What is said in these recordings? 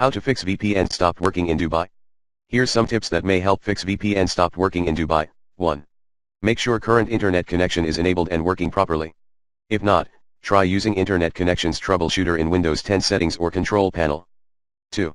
How to fix VPN stopped working in Dubai? Here's some tips that may help fix VPN stopped working in Dubai. 1. Make sure current internet connection is enabled and working properly. If not, try using Internet Connections Troubleshooter in Windows 10 settings or control panel. 2.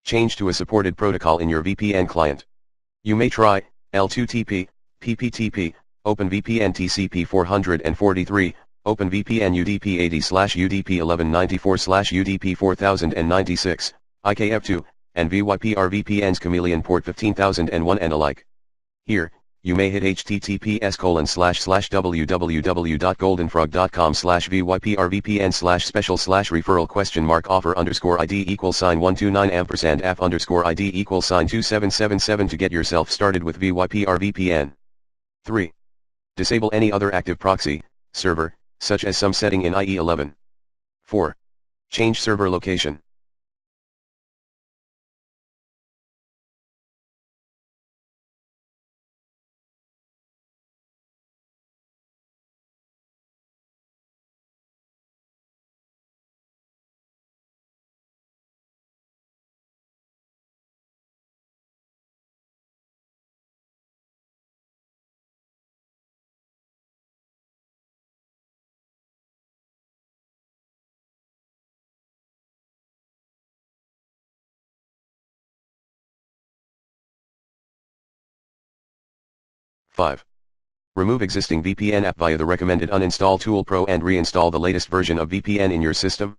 Change to a supported protocol in your VPN client. You may try L2TP, PPTP, OpenVPN TCP 443, OpenVPN UDP 80/UDP 1194/UDP 4096, IKF2, and VYPR VPN's Chameleon port 15001 and alike. Here, you may hit https://www.goldenfrog.com/VYPR VPN/special/referral?ID=129%AF_ID=sign 2777 to get yourself started with VYPR VPN. 3. Disable any other active proxy, server, such as some setting in IE11. 4. Change server location. Five. Remove existing VPN app via the recommended Uninstall Tool Pro and reinstall the latest version of VPN in your system.